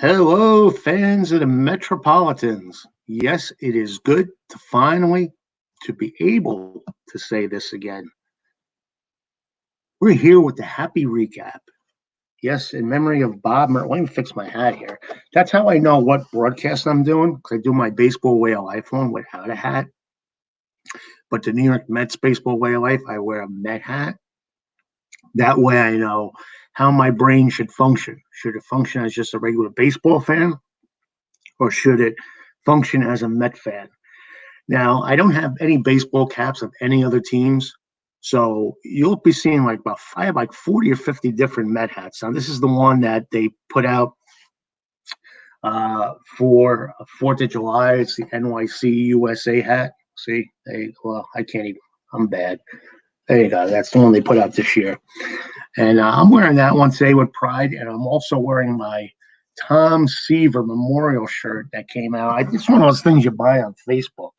Hello, fans of the Metropolitans. Yes, it is good to finally to be able to say this again. We're here with the happy recap. Yes, in memory of Bob Let me fix my hat here. That's how I know what broadcast I'm doing, because I do my baseball way of life one without a hat. But the New York Mets baseball way of life, I wear a Met hat. That way I know how my brain should function. Should it function as just a regular baseball fan? Or should it function as a Met fan? Now, I don't have any baseball caps of any other teams, so you'll be seeing I have like 40 or 50 different Met hats. Now, this is the one that they put out for 4th of July. It's the NYC USA hat. See, I can't even. I'm bad. There you go. That's the one they put out this year. And I'm wearing that one today with pride, and I'm also wearing my Tom Seaver memorial shirt that came out. It's one of those things you buy on Facebook,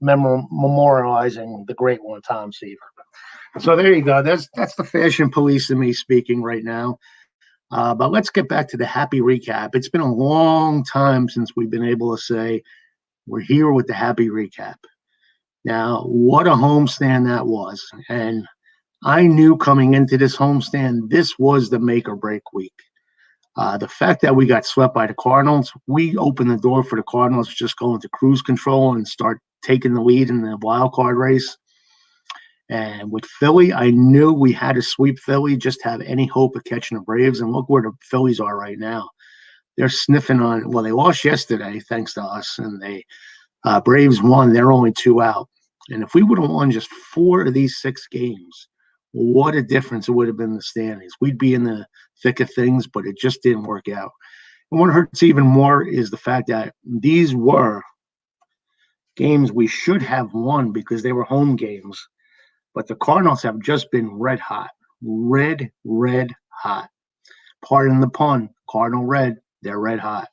memorializing the great one, Tom Seaver. So there you go. That's the fashion police in me speaking right now. But let's get back to the happy recap. It's been a long time since we've been able to say we're here with the happy recap. Now, what a homestand that was. And I knew coming into this homestand, this was the make or break week. The fact that we got swept by the Cardinals, we opened the door for the Cardinals to just go into cruise control and start taking the lead in the wild card race. And with Philly, I knew we had to sweep Philly just to have any hope of catching the Braves. And look where the Phillies are right now. They're sniffing on, well, they lost yesterday thanks to us, and they Braves won. They're only 2 out. And if we would have won just 4 of these 6 games, what a difference it would have been in the standings. We'd be in the thick of things, but it just didn't work out. And what hurts even more is the fact that these were games we should have won because they were home games. But the Cardinals have just been red hot. Red hot. Pardon the pun. Cardinal red. They're red hot.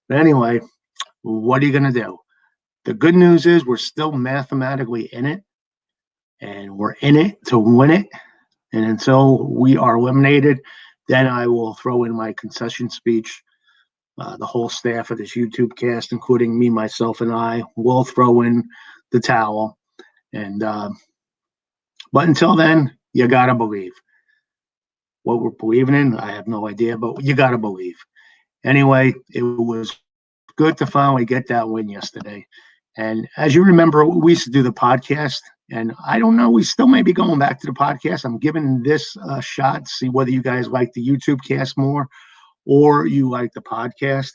But anyway, what are you going to do? The good news is we're still mathematically in it. And we're in it to win it. And until we are eliminated, then I will throw in my concession speech. The whole staff of this YouTube cast, including me, myself, and I, will throw in the towel. And but until then, you got to believe. What we're believing in, I have no idea, but you got to believe. Anyway, it was good to finally get that win yesterday. And as you remember, we used to do the podcast. And I don't know, we still may be going back to the podcast. I'm giving this a shot to see whether you guys like the YouTube cast more or you like the podcast.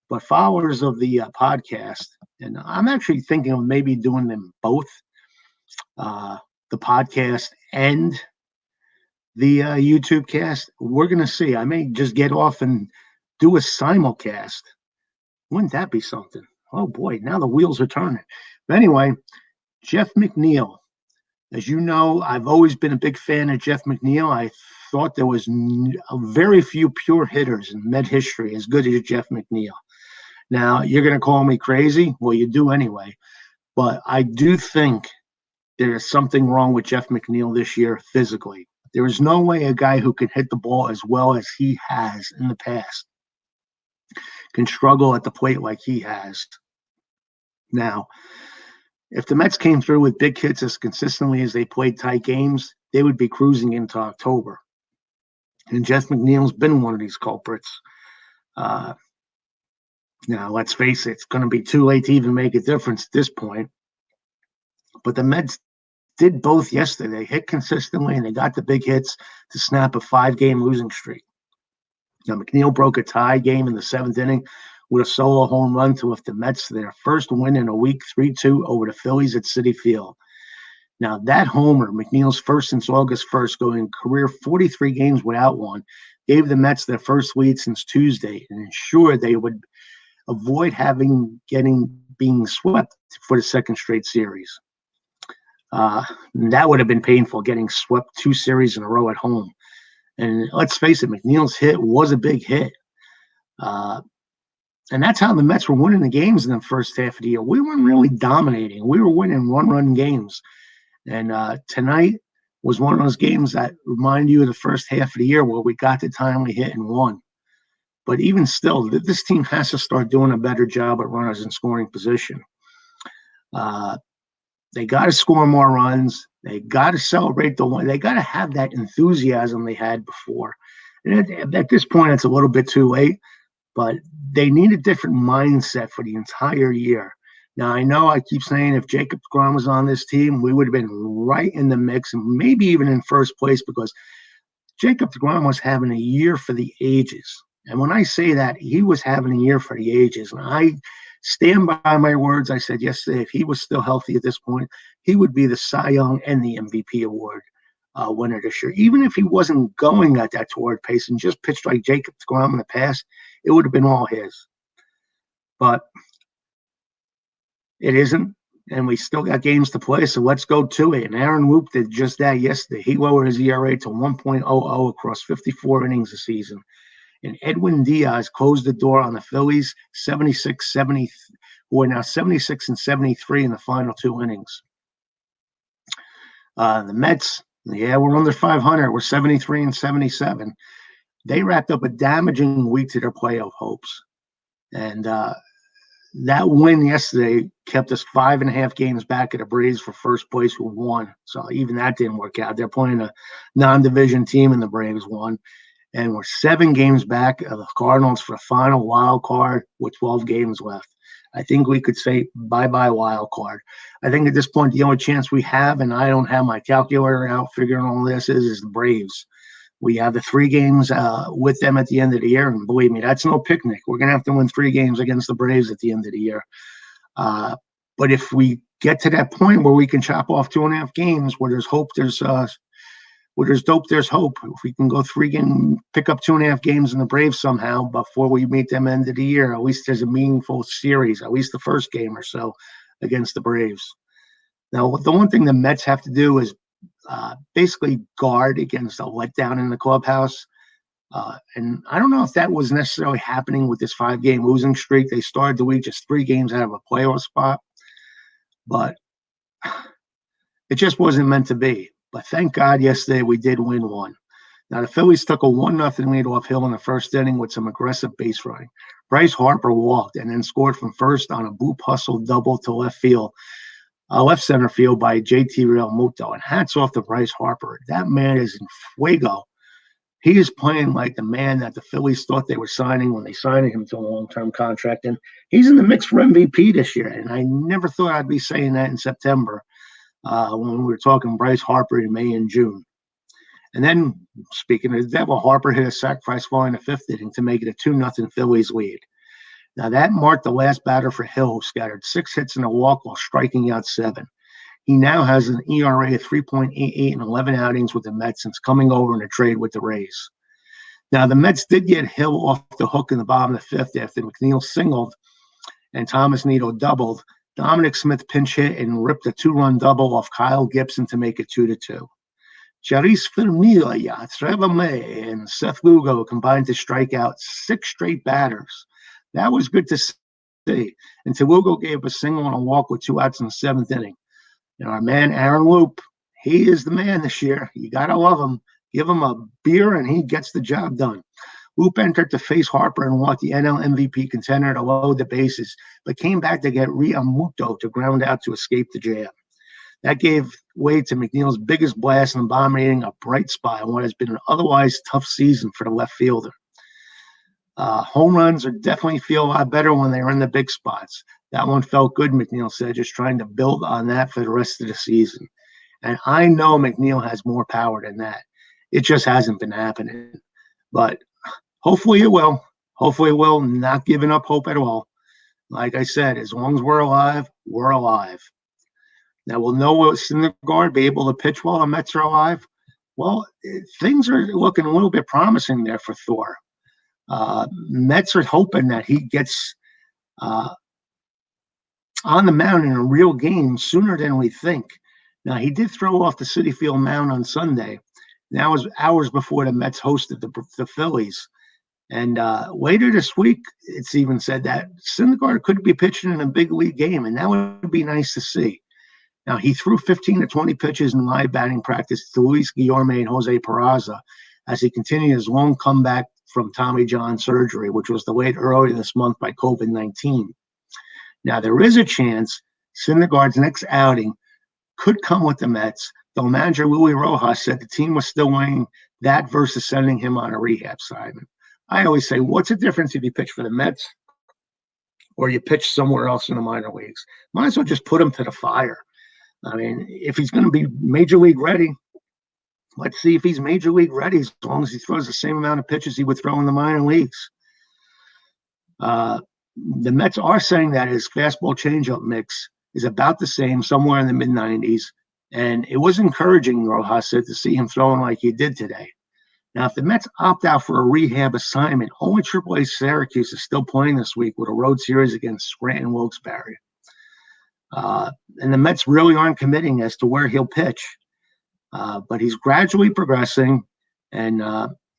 But followers of the podcast, and I'm actually thinking of maybe doing them both, the podcast and the YouTube cast. We're going to see. I may just get off and do a simulcast. Wouldn't that be something? Oh, boy, now the wheels are turning. But anyway, Jeff McNeil. As you know, I've always been a big fan of Jeff McNeil. I thought there was very few pure hitters in Met history as good as Jeff McNeil. Now, you're going to call me crazy. Well, you do anyway. But I do think there is something wrong with Jeff McNeil this year physically. There is no way a guy who can hit the ball as well as he has in the past can struggle at the plate like he has. Now, if the Mets came through with big hits as consistently as they played tight games, they would be cruising into October. And Jeff McNeil's been one of these culprits. Now, let's face it, it's going to be too late to even make a difference at this point. But the Mets did both yesterday. They hit consistently, and they got the big hits to snap a 5-game losing streak. Now, McNeil broke a tie game in the 7th inning with a solo home run to lift the Mets to their first win in a week, 3-2 over the Phillies at Citi Field. Now, that homer, McNeil's first since August 1st, going career 43 games without one, gave the Mets their first lead since Tuesday and ensured they would avoid being swept for the second straight series. That would have been painful, getting swept 2 series in a row at home. And let's face it, McNeil's hit was a big hit. And that's how the Mets were winning the games in the first half of the year. We weren't really dominating. We were winning one-run games. And tonight was one of those games that remind you of the first half of the year where we got the timely hit and won. But even still, this team has to start doing a better job at runners in scoring position. They got to score more runs. They got to celebrate the win. They got to have that enthusiasm they had before. And at this point, it's a little bit too late, but they need a different mindset for the entire year. Now, I know I keep saying if Jacob deGrom was on this team, we would have been right in the mix and maybe even in first place, because Jacob deGrom was having a year for the ages. And when I say that, he was having a year for the ages. And I stand by my words. I said yesterday, if he was still healthy at this point, he would be the Cy Young and the MVP award winner this year. Even if he wasn't going at that toward pace and just pitched like Jacob deGrom in the past, it would have been all his. But it isn't, and we still got games to play, so let's go to it. And Aaron Loup did just that yesterday. He lowered his ERA to 1.00 across 54 innings this season. And Edwin Diaz closed the door on the Phillies, 76-70, who are now 76 and 73 in the final 2 innings. The Mets, we're under 500. We're 73 and 77. They wrapped up a damaging week to their playoff hopes. And that win yesterday kept us 5.5 games back at the Braves for first place, who won. So even that didn't work out. They're playing a non-division team, and the Braves won. And we're 7 games back of the Cardinals for the final wild card with 12 games left. I think we could say bye-bye wild card. I think at this point, the only chance we have, and I don't have my calculator out figuring all this, is the Braves. We have the 3 games with them at the end of the year, and believe me, that's no picnic. We're going to have to win 3 games against the Braves at the end of the year. But if we get to that point where we can chop off 2.5 games, where there's hope, where there's dope, there's hope. If we can go 3 games, pick up 2.5 games in the Braves somehow before we meet them end of the year, at least there's a meaningful series, at least the first game or so against the Braves. Now, the one thing the Mets have to do is basically guard against a letdown in the clubhouse. And I don't know if that was necessarily happening with this 5-game losing streak. They started the week just 3 games out of a playoff spot, but it just wasn't meant to be. But thank God yesterday we did win 1. Now, the Phillies took a 1-0 lead off Hill in the first inning with some aggressive base running. Bryce Harper walked and then scored from first on a Boop hustle double to left center field by JT Realmuto. And hats off to Bryce Harper. That man is in fuego. He is playing like the man that the Phillies thought they were signing when they signed him to a long-term contract. And he's in the mix for MVP this year. And I never thought I'd be saying that in September. When we were talking Bryce Harper in May and June. And then, speaking of the devil, Harper hit a sacrifice fly in the 5th inning to make it a 2-0 Phillies lead. Now, that marked the last batter for Hill, who scattered 6 hits and a walk while striking out 7. He now has an ERA of 3.88 and 11 outings with the Mets since coming over in a trade with the Rays. Now, the Mets did get Hill off the hook in the bottom of the 5th after McNeil singled and Thomas Nido doubled. Dominic Smith pinch hit and ripped a 2-run double off Kyle Gibson to make it 2-2. Jeris Familia, Trevor May, and Seth Lugo combined to strike out 6 straight batters. That was good to see. And Lugo gave a single and a walk with 2 outs in the 7th inning. And our man Aaron Loup, he is the man this year. You got to love him. Give him a beer and he gets the job done. Loup entered to face Harper and walked the NL MVP contender to load the bases, but came back to get Realmuto to ground out to escape the jam. That gave way to McNeil's biggest blast and abominating a bright spot in what has been an otherwise tough season for the left fielder. Home runs are definitely feel a lot better when they're in the big spots. That one felt good, McNeil said, just trying to build on that for the rest of the season. And I know McNeil has more power than that. It just hasn't been happening. But hopefully it will. Hopefully it will. Not giving up hope at all. Like I said, as long as we're alive, we're alive. Now, will Noah Syndergaard be able to pitch while the Mets are alive? Well, things are looking a little bit promising there for Thor. Mets are hoping that he gets on the mound in a real game sooner than we think. Now, he did throw off the Citi Field mound on Sunday. That was hours before the Mets hosted the Phillies. And later this week, it's even said that Syndergaard could be pitching in a big league game, and that would be nice to see. Now, he threw 15 to 20 pitches in live batting practice to Luis Guillorme and Jose Peraza as he continued his long comeback from Tommy John surgery, which was delayed earlier this month by COVID-19. Now, there is a chance Syndergaard's next outing could come with the Mets, though manager Willie Rojas said the team was still weighing that versus sending him on a rehab assignment. I always say, what's the difference if you pitch for the Mets or you pitch somewhere else in the minor leagues? Might as well just put him to the fire. I mean, if he's going to be major league ready, let's see if he's major league ready as long as he throws the same amount of pitches he would throw in the minor leagues. The Mets are saying that his fastball changeup mix is about the same, somewhere in the mid-90s. And it was encouraging, Rojas said, to see him throwing like he did today. Now, if the Mets opt out for a rehab assignment, only AAA Syracuse is still playing this week with a road series against Scranton Wilkes-Barre. And the Mets really aren't committing as to where he'll pitch. But he's gradually progressing, and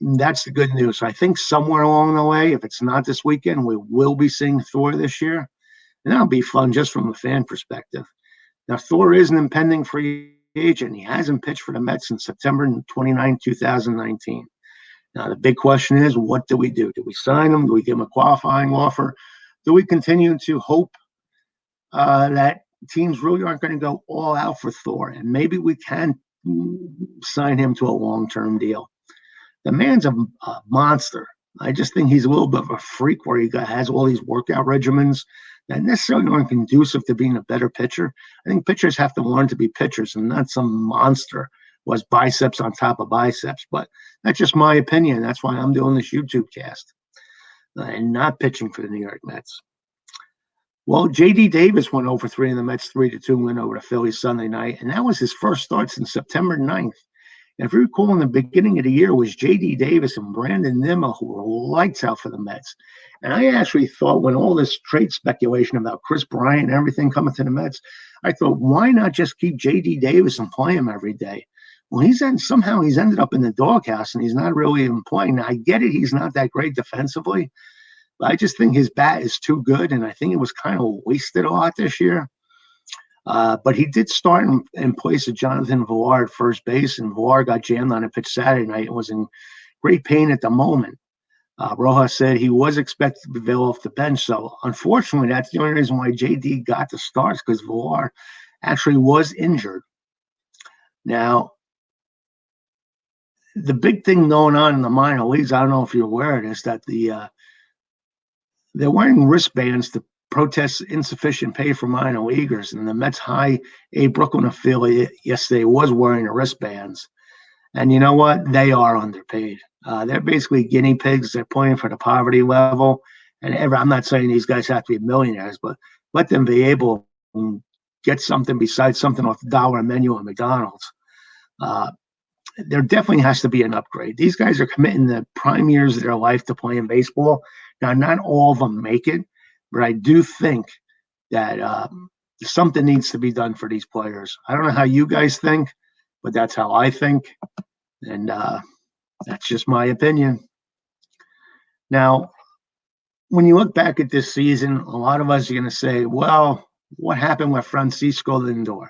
that's the good news. I think somewhere along the way, if it's not this weekend, we will be seeing Thor this year. And that'll be fun just from a fan perspective. Now, Thor is an impending free agent. He hasn't pitched for the Mets since September 29, 2019. Now, the big question is, what do we do? Do we sign him? Do we give him a qualifying offer? Do we continue to hope that teams really aren't going to go all out for Thor? And maybe we can sign him to a long-term deal. The man's a monster. I just think he's a little bit of a freak where he has all these workout regimens that necessarily aren't conducive to being a better pitcher. I think pitchers have to learn to be pitchers and not some monster who has biceps on top of biceps. But that's just my opinion. That's why I'm doing this YouTube cast and not pitching for the New York Mets. Well, J.D. Davis went over 3 in the Mets 3-2 win over the Phillies Sunday night, and that was his first start since September 9th. And if you recall, in the beginning of the year was J.D. Davis and Brandon Nimmo, who were lights out for the Mets. And I actually thought, when all this trade speculation about Chris Bryant and everything coming to the Mets, I thought, why not just keep J.D. Davis and play him every day? Well, somehow he's ended up in the doghouse, and he's not really even playing. Now, I get it, he's not that great defensively, but I just think his bat is too good, and I think it was kind of wasted a lot this year. But he did start in place of Jonathan Villar at first base, and Villar got jammed on a pitch Saturday night and was in great pain at the moment. Rojas said he was expected to be available off the bench, so unfortunately, that's the only reason why JD got the starts, because Villar actually was injured. Now, the big thing going on in the minor leagues, I don't know if you're aware of this, that they're wearing wristbands to protest insufficient pay for minor leaguers, and the Mets High A Brooklyn affiliate yesterday was wearing the wristbands. And you know what? They are underpaid. They're basically guinea pigs. They're playing for the poverty level. And I'm not saying these guys have to be millionaires, but let them be able to get something besides something off the dollar menu at McDonald's. There definitely has to be an upgrade. These guys are committing the prime years of their life to playing baseball. Now, not all of them make it, but I do think that something needs to be done for these players. I don't know how you guys think, but that's how I think. And that's just my opinion. Now, when you look back at this season, a lot of us are going to say, well, what happened with Francisco Lindor?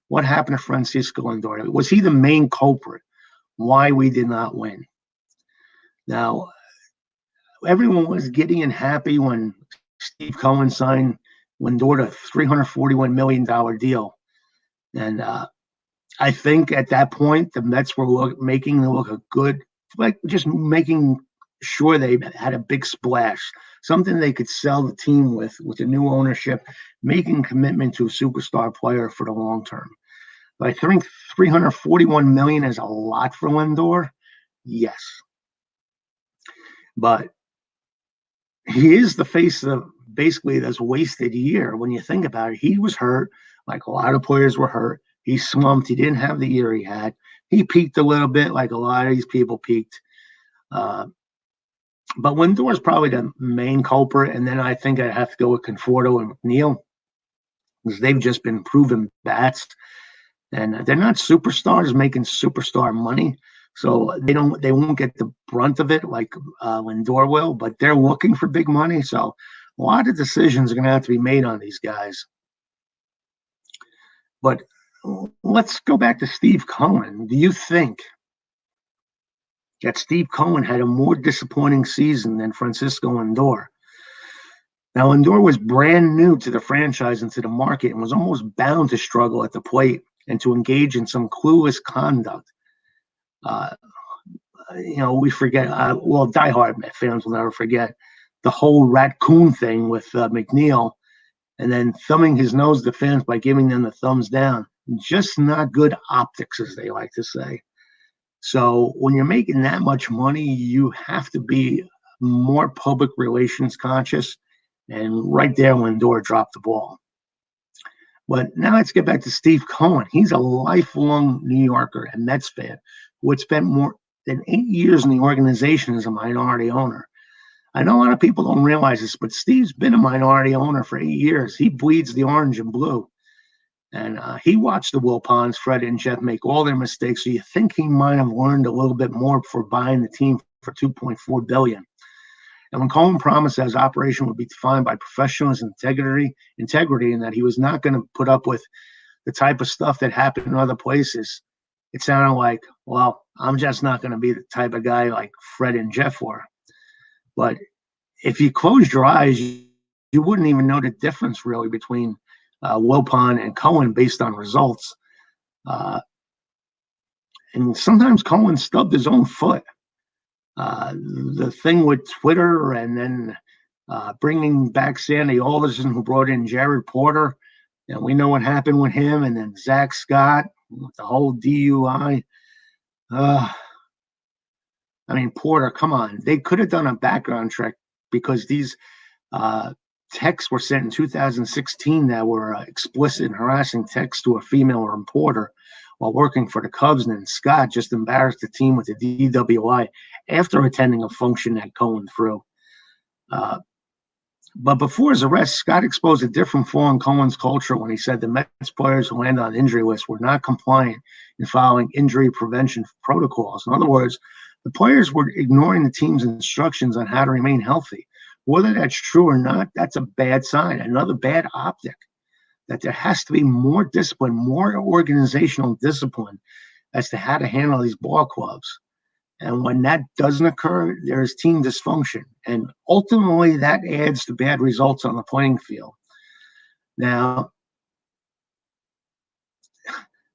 What happened to Francisco Lindor? Was he the main culprit why we did not win? Now, everyone was giddy and happy when Steve Cohen signed Lindor to a $341 million deal. And I think at that point, the Mets were making it look a good, like just making sure they had a big splash, something they could sell the team with the new ownership, making commitment to a superstar player for the long term. But I think $341 million is a lot for Lindor. Yes. But he is the face of basically this wasted year. When you think about it, he was hurt, like a lot of players were hurt. He slumped. He didn't have the year he had. He peaked a little bit, like a lot of these people peaked. But Lindor is probably the main culprit, and then I think I have to go with Conforto and McNeil, because they've just been proven bats, and they're not superstars making superstar money. So they won't get the brunt of it like Lindor will, but they're looking for big money. So a lot of decisions are going to have to be made on these guys. But let's go back to Steve Cohen. Do you think that Steve Cohen had a more disappointing season than Francisco Lindor. Now, Lindor was brand new to the franchise and to the market and was almost bound to struggle at the plate and to engage in some clueless conduct. We forget, diehard Met fans will never forget the whole raccoon thing with McNeil, and then thumbing his nose to fans by giving them the thumbs down. Just not good optics, as they like to say. So when you're making that much money, you have to be more public relations conscious. And right there, Lindor dropped the ball. But now let's get back to Steve Cohen. He's a lifelong New Yorker and Mets fan who had spent more than 8 years in the organization as a minority owner. I know a lot of people don't realize this, but Steve's been a minority owner for 8 years. He bleeds the orange and blue. And he watched the Wilpons, Fred and Jeff, make all their mistakes. So you think he might have learned a little bit more before buying the team for $2.4 billion. And when Cohen promised that his operation would be defined by professionalism, integrity, and that he was not going to put up with the type of stuff that happened in other places, it sounded like, well, I'm just not going to be the type of guy like Fred and Jeff were. But if you closed your eyes, you wouldn't even know the difference really between Wilpon and Cohen based on results. And sometimes Cohen stubbed his own foot. The thing with Twitter and then bringing back Sandy Alderson, who brought in Jared Porter, and we know what happened with him, and then Zach Scott with the whole DUI. Porter, come on. They could have done a background check because these texts were sent in 2016 that were explicit and harassing texts to a female reporter while working for the Cubs. And then Scott just embarrassed the team with the DWI after attending a function that Cohen threw. But before his arrest, Scott exposed a different flaw in Cohen's culture when he said the Mets players who landed on injury lists were not compliant in following injury prevention protocols. In other words, the players were ignoring the team's instructions on how to remain healthy. Whether that's true or not, that's a bad sign, another bad optic, that there has to be more discipline, more organizational discipline as to how to handle these ball clubs. And when that doesn't occur, there is team dysfunction. And ultimately, that adds to bad results on the playing field. Now,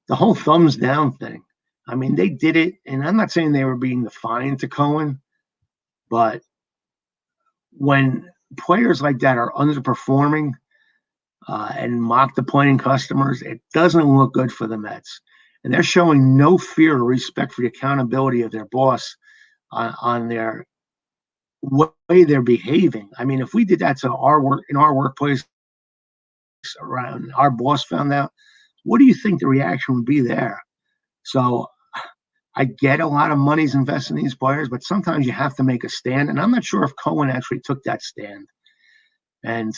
the whole thumbs down thing, they did it, and I'm not saying they were being defiant to Cohen, but when players like that are underperforming and mock the playing customers, it doesn't look good for the Mets. And they're showing no fear or respect for the accountability of their boss on their way they're behaving. If we did that to our work in our workplace, around our boss found out, what do you think the reaction would be there? So I get a lot of money's invested in these players, but sometimes you have to make a stand. And I'm not sure if Cohen actually took that stand. And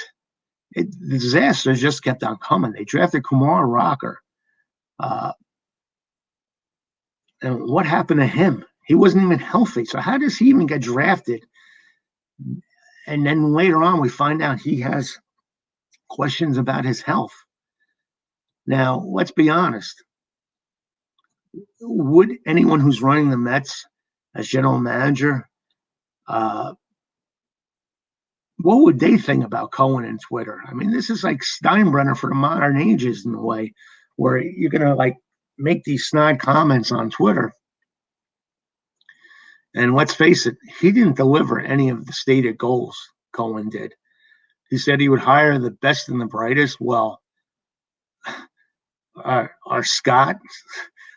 the disasters just kept on coming. They drafted Kumar Rocker. And what happened to him? He wasn't even healthy. So how does he even get drafted? And then later on, we find out he has questions about his health. Now, let's be honest. Would anyone who's running the Mets as general manager, what would they think about Cohen and Twitter? This is like Steinbrenner for the modern ages in a way, where you're going to make these snide comments on Twitter. And let's face it, he didn't deliver any of the stated goals Cohen did. He said he would hire the best and the brightest. Well,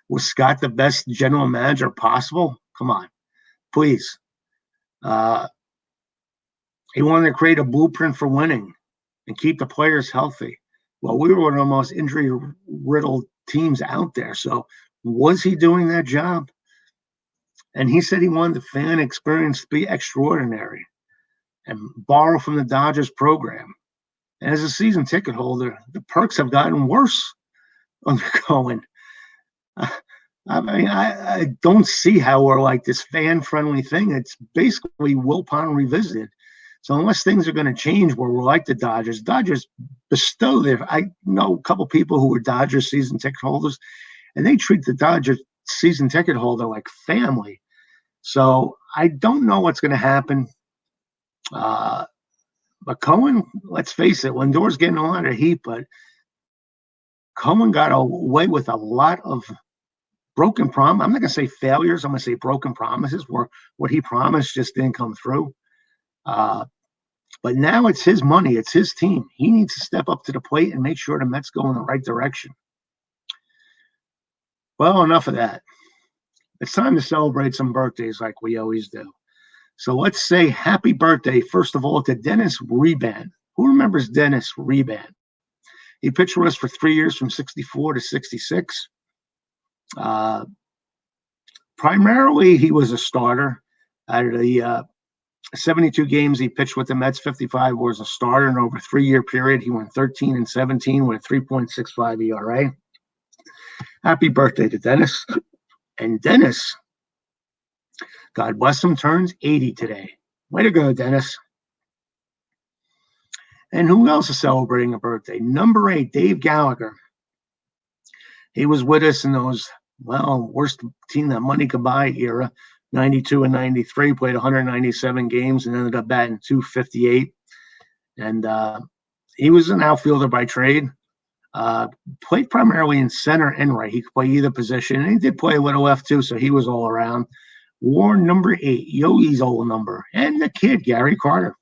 was Scott the best general manager possible? Come on, please. He wanted to create a blueprint for winning and keep the players healthy. Well, we were one of the most injury-riddled teams out there. So was he doing that job? And he said he wanted the fan experience to be extraordinary and borrow from the Dodgers program. And as a season ticket holder, the perks have gotten worse under Cohen. I don't see how we're like this fan-friendly thing. It's basically Wilpon revisited. So unless things are going to change where we're like the Dodgers bestow I know a couple people who were Dodgers season ticket holders, and they treat the Dodgers season ticket holder like family. So I don't know what's going to happen. But Cohen, let's face it, Lindor's getting a lot of heat, but Cohen got away with a lot of broken promise. I'm not going to say failures. I'm going to say broken promises where what he promised just didn't come through. But now it's his money. It's his team. He needs to step up to the plate and make sure the Mets go in the right direction. Well, enough of that. It's time to celebrate some birthdays like we always do. So let's say happy birthday, first of all, to Dennis Reban. Who remembers Dennis Reban? He pitched for us for 3 years from 64 to 66. Primarily, he was a starter. Out of the 72 games he pitched with the Mets, 55 was a starter. And over a 3-year period, he went 13 and 17 with a 3.65 ERA. Happy birthday to Dennis. And Dennis, God bless him, turns 80 today. Way to go, Dennis. And who else is celebrating a birthday? Number 8, Dave Gallagher. He was with us in those, worst team that money could buy era, 92 and 93, played 197 games and ended up batting .258. And he was an outfielder by trade. Played primarily in center and right. He could play either position, and he did play a little left too, so he was all around. Wore number 8, Yogi's old number, and the kid, Gary Carter.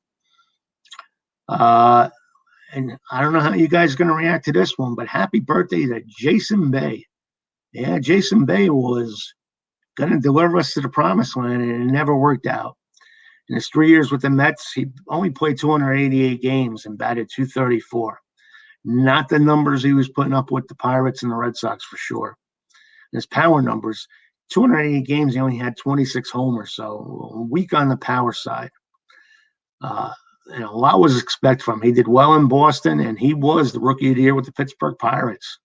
And I don't know how you guys are going to react to this one, but happy birthday to Jason Bay. Yeah, Jason Bay was going to deliver us to the promised land, and it never worked out. In his 3 years with the Mets, he only played 288 games and batted .234. Not the numbers he was putting up with the Pirates and the Red Sox for sure. And his power numbers, 280 games, he only had 26 homers, so weak on the power side. And a lot was expected from him. He did well in Boston, and he was the Rookie of the Year with the Pittsburgh Pirates.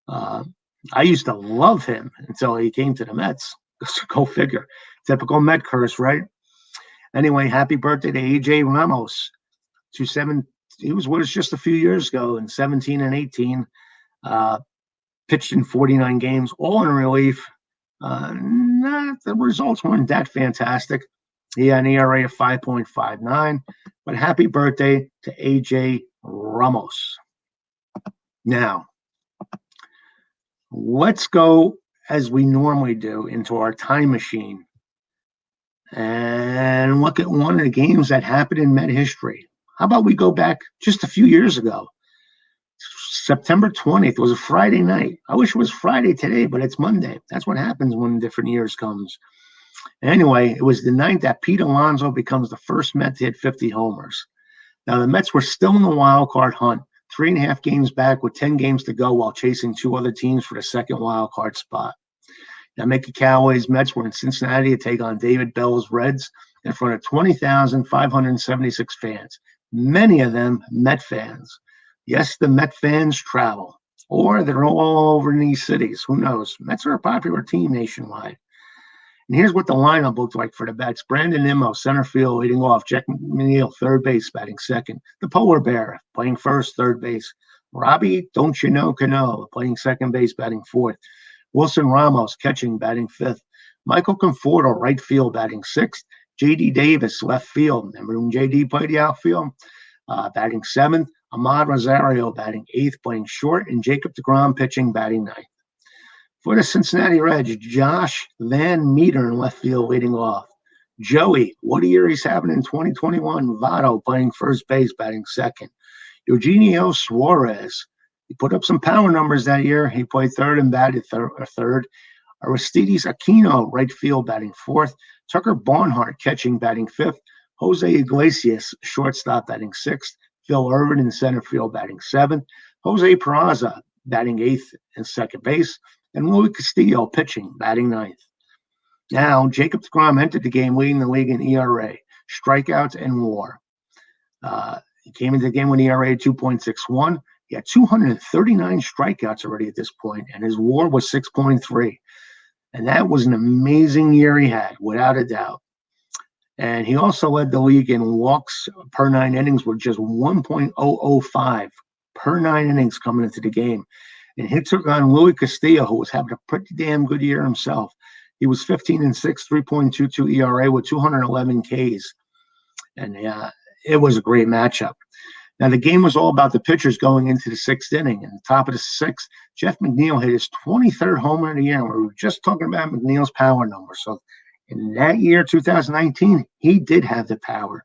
I used to love him until he came to the Mets. Go figure. Typical Met curse, right? Anyway, happy birthday to A.J. Ramos. He was with us just a few years ago in 17 and 18. Pitched in 49 games, all in relief. The results weren't that fantastic. He had an ERA of 5.59. But happy birthday to A.J. Ramos. Now, let's go, as we normally do, into our time machine and look at one of the games that happened in Met history. How about we go back just a few years ago? September 20th was a Friday night. I wish it was Friday today, but it's Monday. That's what happens when different years comes. Anyway, it was the night that Pete Alonso becomes the first Met to hit 50 homers. Now, the Mets were still in the wild card hunt, 3.5 games back with 10 games to go while chasing 2 other teams for the second wild card spot. Now, Mickey Callaway's Mets were in Cincinnati to take on David Bell's Reds in front of 20,576 fans. Many of them Met fans. Yes, the Met fans travel, or they're all over in these cities. Who knows? Mets are a popular team nationwide. And here's what the lineup looked like for the Mets. Brandon Nimmo, center field, leading off. Jeff McNeil, third base, batting second. The Polar Bear, playing first, third base. Robbie, don't you know, Cano, playing second base, batting fourth. Wilson Ramos, catching, batting fifth. Michael Conforto, right field, batting sixth. J.D. Davis, left field. Remember when J.D. played the outfield? Batting seventh. Ahmad Rosario, batting eighth, playing short. And Jacob deGrom, pitching, batting ninth. For the Cincinnati Reds, Josh Van Meter in left field, leading off. Joey, what a year he's having in 2021. Votto playing first base, batting second. Eugenio Suarez, he put up some power numbers that year. He played third and batted third. Aristides Aquino, right field, batting fourth. Tucker Barnhart, catching, batting fifth. Jose Iglesias, shortstop, batting sixth. Phil Irvin in center field, batting seventh. Jose Peraza, batting eighth and second base. And Luis Castillo, pitching, batting ninth. Now, Jacob deGrom entered the game leading the league in ERA, strikeouts, and WAR. He came into the game with ERA 2.61. He had 239 strikeouts already at this point, and his WAR was 6.3. And that was an amazing year he had, without a doubt. And he also led the league in walks per 9 innings with just 1.005 per 9 innings coming into the game. And he took on Luis Castillo, who was having a pretty damn good year himself. He was 15-6, 3.22 ERA with 211 Ks. And it was a great matchup. Now, the game was all about the pitchers going into the sixth inning. And the top of the sixth, Jeff McNeil hit his 23rd homer of the year. We were just talking about McNeil's power number. So in that year, 2019, he did have the power.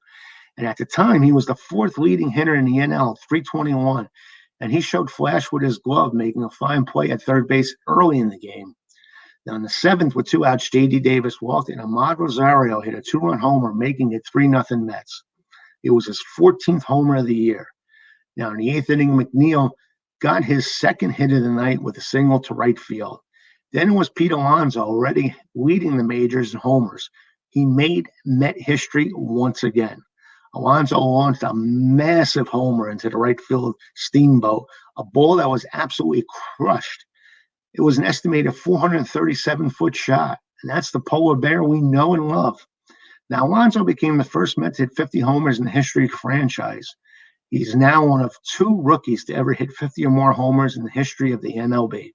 And at the time, he was the fourth leading hitter in the NL, 321. And he showed flash with his glove, making a fine play at third base early in the game. Now, in the seventh, with 2 outs, J.D. Davis walked, and Ahmad Rosario hit a 2-run homer, making it 3-0 Mets. It was his 14th homer of the year. Now, in the eighth inning, McNeil got his second hit of the night with a single to right field. Then it was Pete Alonso, already leading the majors in homers. He made Met history once again. Alonzo launched a massive homer into the right field steamboat, a ball that was absolutely crushed. It was an estimated 437-foot shot, and that's the polar bear we know and love. Now, Alonzo became the first Met to hit 50 homers in the history of the franchise. He's now one of 2 rookies to ever hit 50 or more homers in the history of the MLB.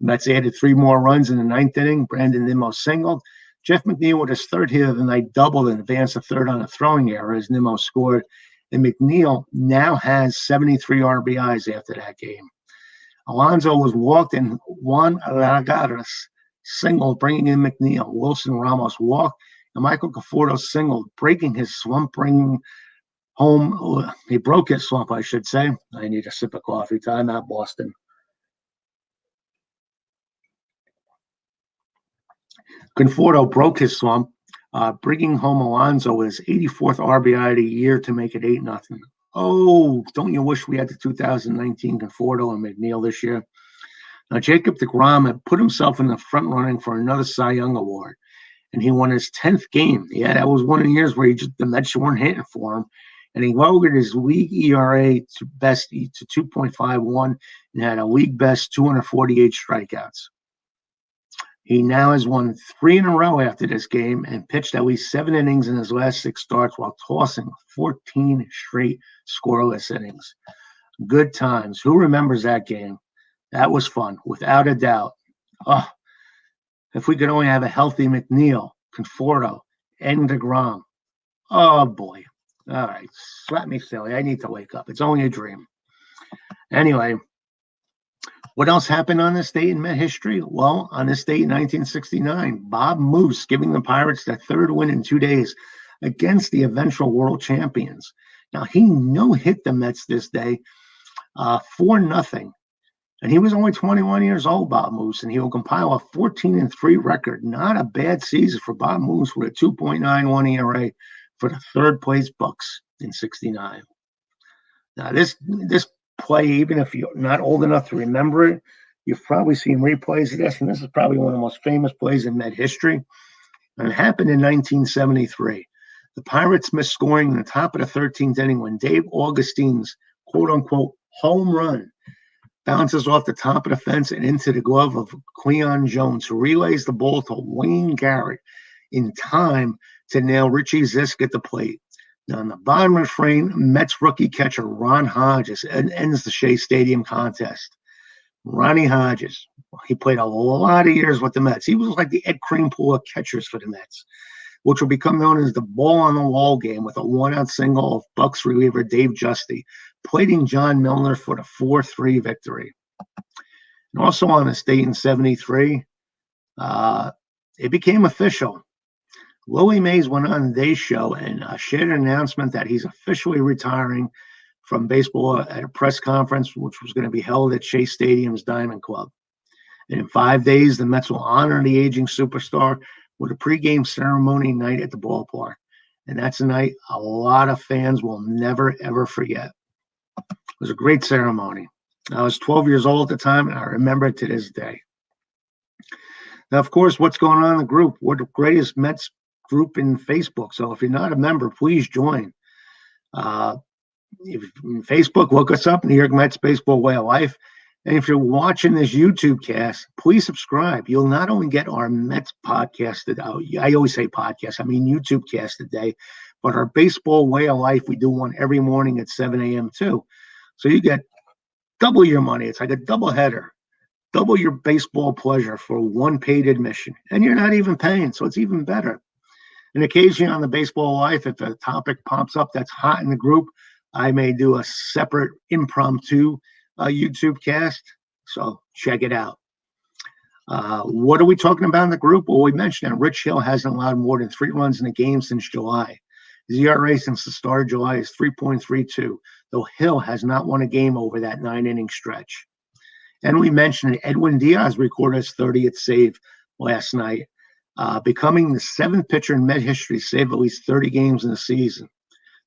The Mets added 3 more runs in the ninth inning. Brandon Nimmo singled. Jeff McNeil, with his third hit of the night, doubled and advanced to third on a throwing error as Nimmo scored. And McNeil now has 73 RBIs after that game. Alonzo was walked and Juan Lagares singled, bringing in McNeil. Wilson Ramos walked, and Michael Conforto singled, breaking his slump, bringing home. He broke his slump, I should say. I need a sip of coffee. Time out, Boston. Conforto broke his slump, bringing home Alonzo with his 84th RBI of the year to make it 8-0. Oh, don't you wish we had the 2019 Conforto and McNeil this year? Now, Jacob deGrom had put himself in the front running for another Cy Young Award, and he won his 10th game. Yeah, that was one of the years where the Mets weren't hitting for him, and he lowered his league ERA to 2.51 and had a league best 248 strikeouts. He now has won 3 in a row after this game and pitched at least 7 innings in his last 6 starts while tossing 14 straight scoreless innings. Good times. Who remembers that game? That was fun, without a doubt. Oh, if we could only have a healthy McNeil, Conforto, and deGrom. Oh, boy. All right, slap me silly. I need to wake up. It's only a dream. Anyway, what else happened on this date in Met history? Well, on this date in 1969, Bob Moose giving the Pirates their 3rd win in 2 days against the eventual world champions. Now, he no-hit the Mets this day 4-0. And he was only 21 years old, Bob Moose, and he will compile a 14-3 record. Not a bad season for Bob Moose with a 2.91 ERA for the 3rd-place Bucs in 69. Now, this play, even if you're not old enough to remember it, you've probably seen replays of this, and this is probably one of the most famous plays in Met history. And it happened in 1973. The Pirates missed scoring in the top of the 13th inning when Dave Augustine's quote-unquote home run bounces off the top of the fence and into the glove of Cleon Jones, who relays the ball to Wayne Garrett in time to nail Richie Zisk at the plate. Now, on the bottom of the frame, Mets rookie catcher Ron Hodges ends the Shea Stadium contest. Ronnie Hodges, he played a lot of years with the Mets. He was like the Ed Kranepool of catchers for the Mets, which will become known as the ball-on-the-wall game with a 1-out single of Bucs reliever Dave Giusti, plating John Milner for the 4-3 victory. And also on this date in 73, it became official. Willie Mays went on today's show and shared an announcement that he's officially retiring from baseball at a press conference, which was going to be held at Shea Stadium's Diamond Club. And in 5 days, the Mets will honor the aging superstar with a pregame ceremony night at the ballpark. And that's a night a lot of fans will never, ever forget. It was a great ceremony. I was 12 years old at the time, and I remember it to this day. Now, of course, what's going on in the group? We're the greatest Mets group in Facebook. So if you're not a member, please join. If in Facebook, look us up, New York Mets Baseball Way of Life. And if you're watching this YouTube cast, please subscribe. You'll not only get our Mets podcast, I always say podcast, I mean YouTube cast today, but our Baseball Way of Life, we do one every morning at 7 a.m. too. So you get double your money. It's like a double header. double your baseball pleasure for one paid admission. And you're not even paying, so it's even better. And occasionally on the Baseball Life, if a topic pops up that's hot in the group, I may do a separate impromptu YouTube cast. So check it out. What are we talking about in the group? Well, we mentioned that Rich Hill hasn't allowed more than 3 runs in a game since July. His ERA since the start of July is 3.32, though Hill has not won a game over that 9-inning stretch. And we mentioned Edwin Diaz recorded his 30th save last night, becoming the 7th pitcher in Met history to save at least 30 games in a season.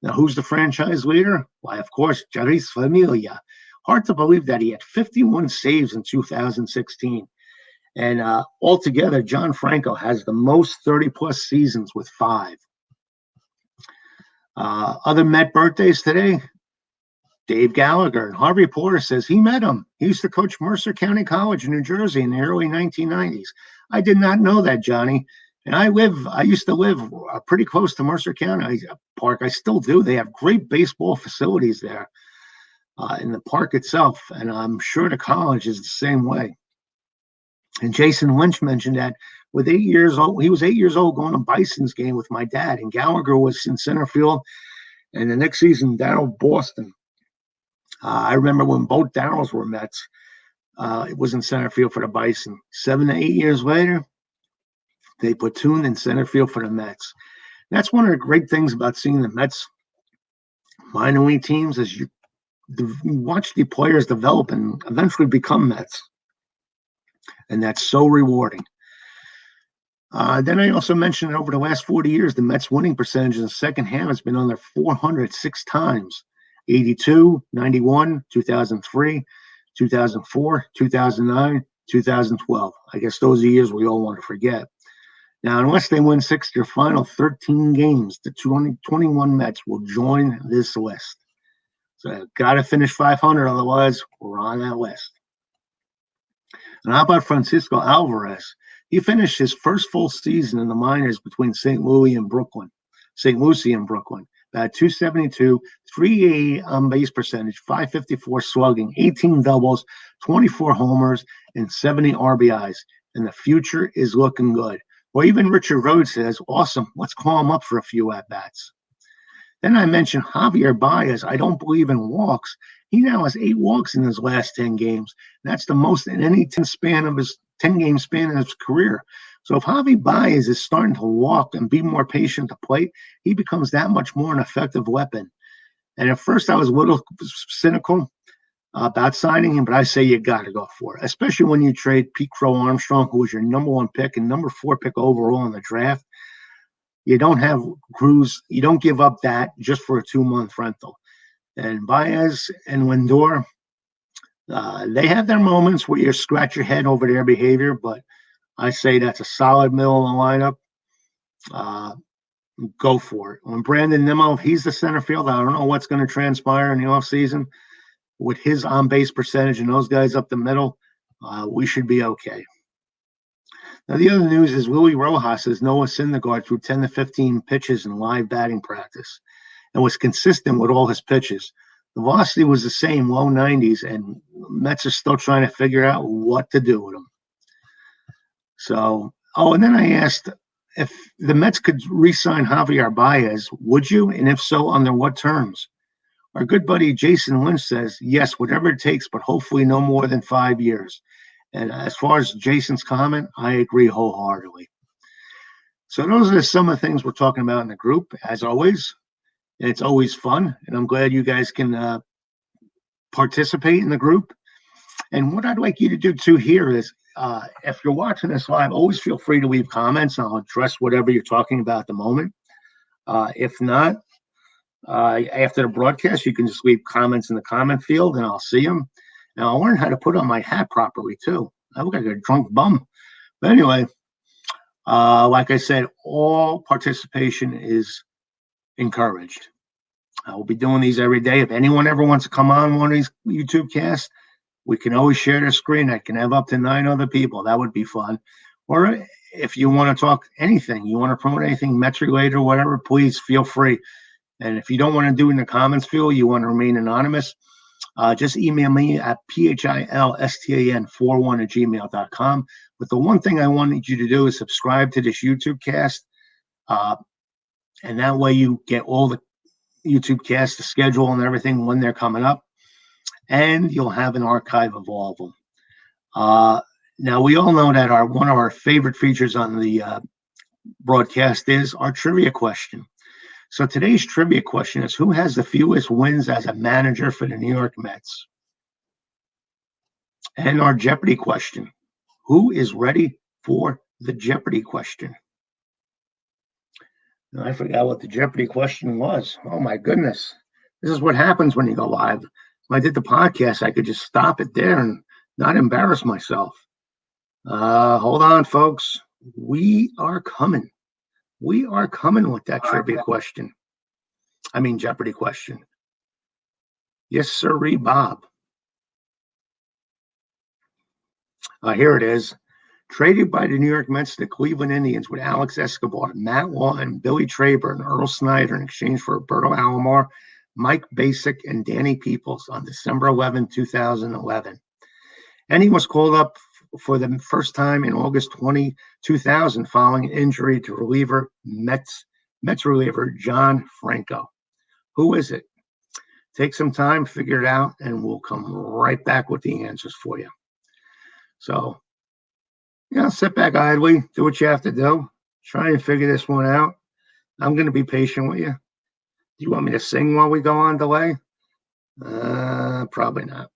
Now, who's the franchise leader? Why, of course, Jeris Familia. Hard to believe that he had 51 saves in 2016. And altogether, John Franco has the most 30-plus seasons with 5. Other Met birthdays today, Dave Gallagher. And Harvey Porter says he met him. He used to coach Mercer County College in New Jersey in the early 1990s. I did not know that, Johnny. And I used to live pretty close to Mercer County Park. I still do. They have great baseball facilities there in the park itself. And I'm sure the college is the same way. And Jason Lynch mentioned that with 8 years old, he was 8 years old going to Bison's game with my dad, and Gallagher was in center field. And the next season, Darryl Boston. I remember when both Darryls were Mets. It was in center field for the Bison. 7 to 8 years later, they platooned in center field for the Mets. That's one of the great things about seeing the Mets minor league teams is you watch the players develop and eventually become Mets. And that's so rewarding. Then I also mentioned that over the last 40 years, the Mets winning percentage in the second half has been under 400 6 times. 82, 91, 2003, 2004, 2009, 2012. I guess those are years we all want to forget. Now, unless they win 6 of their final 13 games, the 2021 Mets will join this list. So got to finish 500, otherwise we're on that list. And how about Francisco Alvarez? He finished his first full season in the minors between St. Lucie and Brooklyn. About 272, 388 on base percentage, 554 slugging, 18 doubles, 24 homers, and 70 RBIs. And the future is looking good. Well, even Richard Rhodes says, awesome, let's call him up for a few at-bats. Then I mentioned Javier Baez. I don't believe in walks. He now has 8 walks in his last 10 games. That's the most in any 10-game span in his career. So if Javi Baez is starting to walk and be more patient to plate, he becomes that much more an effective weapon. And at first I was a little cynical about signing him, but I say you got to go for it, especially when you trade Pete Crow Armstrong, who was your number 1 pick and number 4 pick overall in the draft. You don't have Cruz. You don't give up that just for a 2-month rental. And Baez and Lindor, they have their moments where you scratch your head over their behavior, but I say that's a solid middle of the lineup. Go for it. When Brandon Nimmo, if he's the center field, I don't know what's going to transpire in the offseason. With his on-base percentage and those guys up the middle, we should be okay. Now, the other news is Willie Rojas says Noah Syndergaard threw 10 to 15 pitches in live batting practice and was consistent with all his pitches. The velocity was the same, low 90s, and Mets are still trying to figure out what to do with him. So, and then I asked if the Mets could re-sign Javier Baez, would you? And if so, under what terms? Our good buddy Jason Lynch says, yes, whatever it takes, but hopefully no more than 5 years. And as far as Jason's comment, I agree wholeheartedly. So those are some of the things we're talking about in the group, as always. And it's always fun, and I'm glad you guys can participate in the group. And what I'd like you to do, too, here is if you're watching this live, always feel free to leave comments, and I'll address whatever you're talking about at the moment. If not, after the broadcast, you can just leave comments in the comment field, and I'll see them. And I'll learn how to put on my hat properly, too. I look like a drunk bum. But anyway, like I said, all participation is encouraged. I will be doing these every day. If anyone ever wants to come on one of these YouTube casts, we can always share the screen. I can have up to 9 other people. That would be fun. Or if you want to talk anything, you want to promote anything Mets related or whatever, please feel free. And if you don't want to do it in the comments field, you want to remain anonymous, just email me at philstan41@gmail.com. But the one thing I wanted you to do is subscribe to this YouTube cast. And that way you get all the YouTube cast, the schedule and everything when they're coming up. And you'll have an archive of all of them. Now, we all know that one of our favorite features on the broadcast is our trivia question. So today's trivia question is, who has the fewest wins as a manager for the New York Mets? And our Jeopardy question, who is ready for the Jeopardy question? I forgot what the Jeopardy question was. Oh, my goodness. This is what happens when you go live. When I did the podcast, I could just stop it there and not embarrass myself. Hold on, folks. We are coming. We are coming with that trivia question. I mean, Jeopardy question. Yes, sirree, Bob. Here it is. Traded by the New York Mets to the Cleveland Indians with Alex Escobar, Matt Lawton, Billy Traber, and Earl Snyder in exchange for Roberto Alomar, Mike Basic, and Danny Peoples on December 11, 2011. And he was called up for the first time in August 2000 following an injury to Mets reliever John Franco. Who is it? Take some time, figure it out, and we'll come right back with the answers for you. So, sit back idly, do what you have to do. Try and figure this one out. I'm going to be patient with you. Do you want me to sing while we go on delay? Probably not.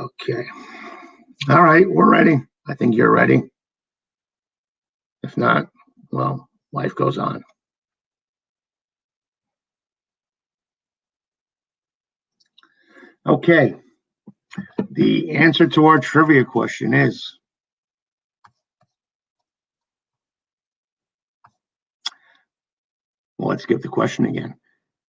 Okay. All right, we're ready. I think you're ready. If not, well, life goes on. Okay. The answer to our trivia question is let's get the question again.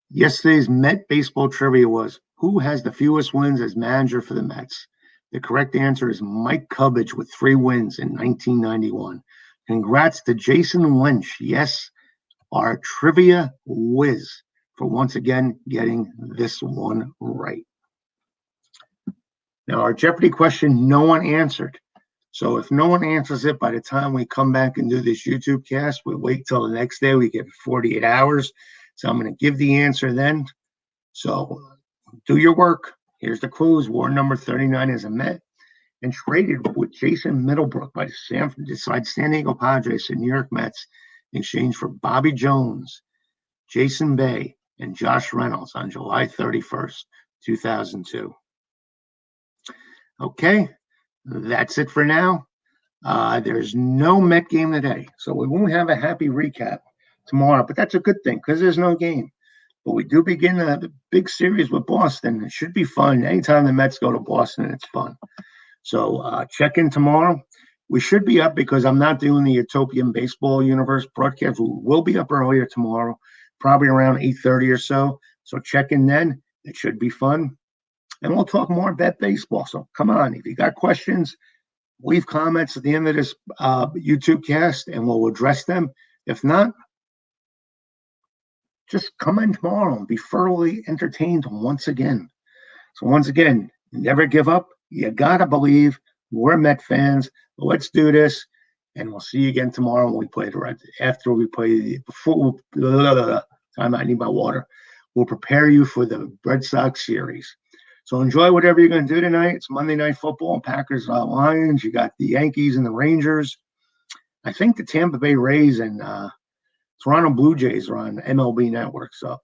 Yesterday's Met baseball trivia was, who has the fewest wins as manager for the Mets? The correct answer is Mike Cubbage with 3 wins in 1991. Congrats to Jason Lynch. Yes, our trivia whiz, for once again getting this one right. Now, our Jeopardy question, no one answered. So if no one answers it by the time we come back and do this YouTube cast, we wait till the next day. We get 48 hours. So I'm going to give the answer then. So do your work. Here's the clues. War number 39 is a Met and traded with Jason Middlebrook by the San Diego Padres and New York Mets in exchange for Bobby Jones, Jason Bay, and Josh Reynolds on July 31st, 2002. Okay, that's it for now. There's no Met game today, so we won't have a happy recap tomorrow, but that's a good thing because there's no game. But we do begin a big series with Boston. It should be fun. Anytime the Mets go to Boston, it's fun. So check in tomorrow. We should be up because I'm not doing the Utopian Baseball Universe broadcast. We will be up earlier tomorrow, probably around 8:30 or so. So check in then. It should be fun. And we'll talk more about baseball. So come on. If you got questions, leave comments at the end of this YouTube cast, and we'll address them. If not, just come in tomorrow and be thoroughly entertained once again. So once again, never give up. You got to believe. We're Met fans. Let's do this. And we'll see you again tomorrow when we play the Reds. After we play, time I need my water. We'll prepare you for the Red Sox series. So enjoy whatever you're going to do tonight. It's Monday Night Football, Packers, Lions. You got the Yankees and the Rangers. I think the Tampa Bay Rays and Toronto Blue Jays are on MLB Network. So,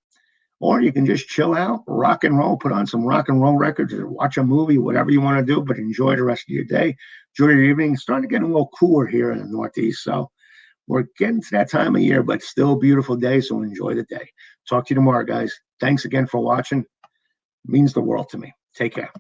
or you can just chill out, rock and roll, put on some rock and roll records, or watch a movie, whatever you want to do. But enjoy the rest of your day. Enjoy your evening. It's starting to get a little cooler here in the Northeast. So we're getting to that time of year, but still a beautiful day. So enjoy the day. Talk to you tomorrow, guys. Thanks again for watching. It means the world to me. Take care.